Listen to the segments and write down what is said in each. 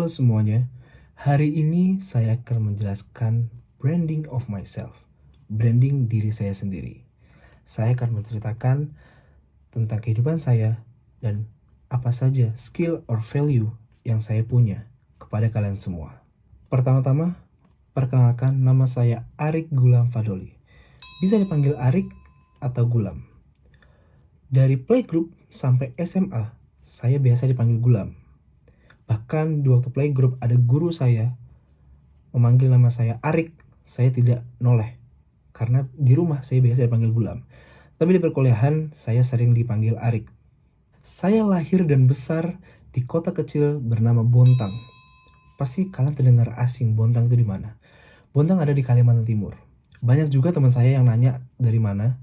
Halo semuanya, hari ini saya akan menjelaskan branding of myself, branding diri saya sendiri. Saya akan menceritakan tentang kehidupan saya dan apa saja skill or value yang saya punya kepada kalian semua. Pertama-tama, perkenalkan nama saya Arik Gulam Fadoli. Bisa dipanggil Arik atau Gulam. Dari playgroup sampai SMA, saya biasa dipanggil Gulam. Bahkan di waktu playgroup ada guru saya memanggil nama saya Arik, saya tidak noleh. Karena di rumah saya biasa dipanggil Gulam. Tapi di perkuliahan saya sering dipanggil Arik. Saya lahir dan besar di kota kecil bernama Bontang. Pasti kalian terdengar asing, Bontang itu di mana? Bontang ada di Kalimantan Timur. Banyak juga teman saya yang nanya dari mana.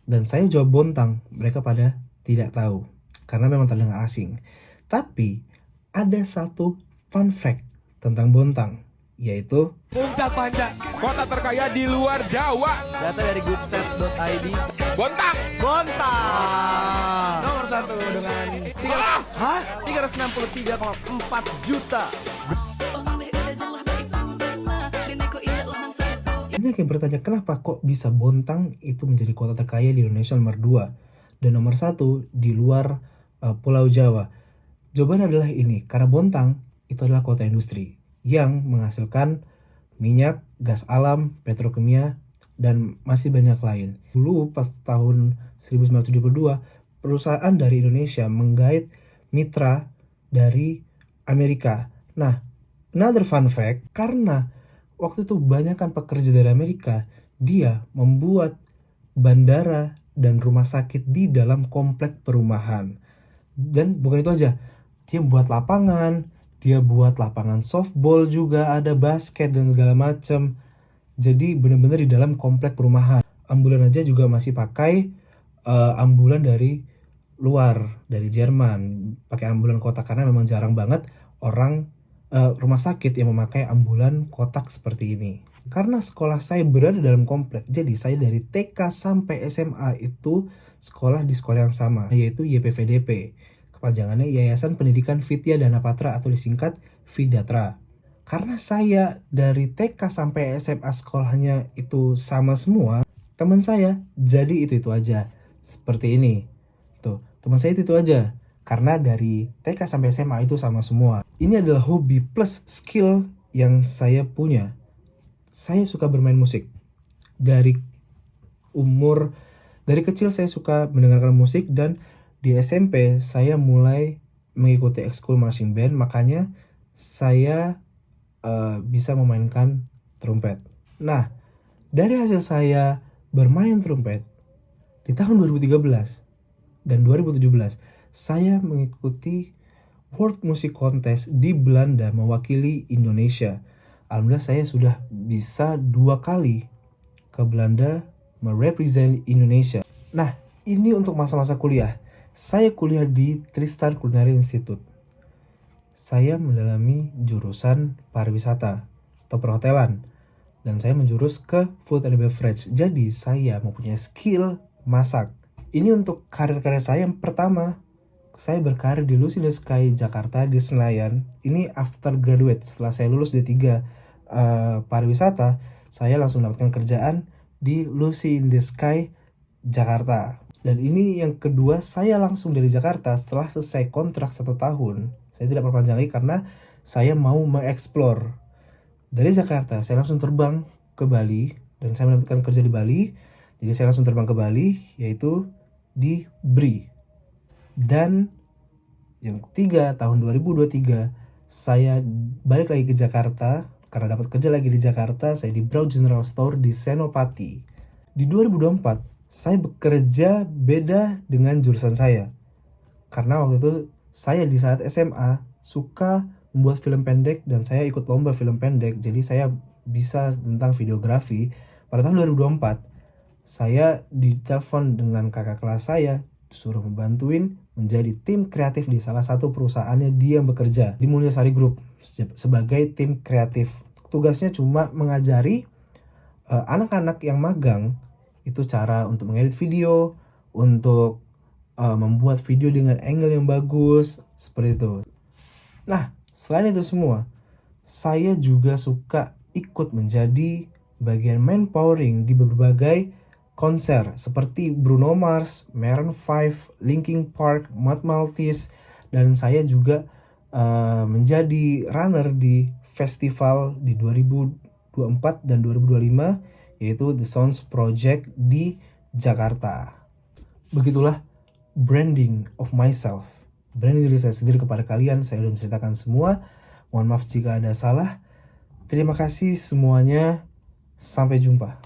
Dan saya jawab Bontang, mereka pada tidak tahu. Karena memang terdengar asing. Tapi ada satu fun fact tentang Bontang, yaitu Puncak Panjang, kota terkaya di luar Jawa. Data dari goodstats.id. Bontang. Nomor 1 dengan 363,4 juta. banyak yang bertanya kenapa kok bisa Bontang itu menjadi kota terkaya di Indonesia nomor 2 dan nomor 1 di luar Pulau Jawa. Jawabannya adalah ini, karena Bontang itu adalah kota industri yang menghasilkan minyak, gas alam, petrokimia, dan masih banyak lain. Dulu pas tahun 1972, perusahaan dari Indonesia menggait mitra dari Amerika. Nah, another fun fact, karena waktu itu banyakkan pekerja dari Amerika, dia membuat bandara dan rumah sakit di dalam komplek perumahan. Dan bukan itu aja, dia buat lapangan softball juga, ada basket dan segala macam. Jadi benar-benar di dalam komplek perumahan. Ambulan aja juga masih pakai ambulan dari luar, dari Jerman, pakai ambulan kotak karena memang jarang banget orang rumah sakit yang memakai ambulan kotak seperti ini. Karena sekolah saya berada dalam komplek, jadi saya dari TK sampai SMA itu sekolah di sekolah yang sama, yaitu YPVDP. Kepanjangannya Yayasan Pendidikan Vidya Dana Patra atau disingkat Vidatra. Karena saya dari TK sampai SMA sekolahnya itu sama semua, teman saya jadi itu aja. Seperti ini. Tuh, teman saya itu aja. Karena dari TK sampai SMA itu sama semua. Ini adalah hobi plus skill yang saya punya. Saya suka bermain musik. Dari kecil saya suka mendengarkan musik, dan di SMP saya mulai mengikuti ekskul marching band, makanya saya bisa memainkan trompet. Nah, dari hasil saya bermain trompet di tahun 2013 dan 2017, saya mengikuti World Music Contest di Belanda mewakili Indonesia. Alhamdulillah saya sudah bisa 2 kali ke Belanda merepresent Indonesia. Nah, ini untuk masa-masa kuliah. Saya kuliah di Tristar Culinary Institute. Saya mendalami jurusan pariwisata atau perhotelan. Dan saya menjurus ke food and beverage. Jadi saya mempunyai skill masak. Ini untuk karir-karir saya yang pertama. Saya berkarir di Lucy in the Sky Jakarta di Senayan. Ini after graduate. Setelah saya lulus D3 pariwisata, saya langsung mendapatkan kerjaan di Lucy in the Sky Jakarta. Dan ini yang kedua, saya langsung dari Jakarta setelah selesai kontrak 1 tahun. Saya tidak perpanjang lagi karena saya mau mengeksplor. Dari Jakarta saya langsung terbang ke Bali dan saya mendapatkan kerja di Bali. Jadi saya langsung terbang ke Bali, yaitu di BRI. Dan yang ketiga, tahun 2023 saya balik lagi ke Jakarta karena dapat kerja lagi di Jakarta. Saya di Brow General Store di Senopati. Di 2024 saya bekerja beda dengan jurusan saya. Karena waktu itu saya di saat SMA suka membuat film pendek dan saya ikut lomba film pendek. Jadi saya bisa tentang videografi. Pada tahun 2024 saya ditelepon dengan kakak kelas saya, disuruh membantuin menjadi tim kreatif di salah satu perusahaannya dia yang bekerja di Mulyasari Group sebagai tim kreatif. Tugasnya cuma mengajari anak-anak yang magang itu cara untuk mengedit video, untuk membuat video dengan angle yang bagus, seperti itu. Nah, Selain itu semua, saya juga suka ikut menjadi bagian manpowering di berbagai konser seperti Bruno Mars, Maroon 5, Linkin Park, Mad Maltese, dan saya juga menjadi runner di festival di 2024 dan 2025 yaitu The Sounds Project di Jakarta. Begitulah branding of myself. Branding diri saya sendiri kepada kalian, saya sudah menceritakan semua. Mohon maaf jika ada salah. Terima kasih semuanya. Sampai jumpa.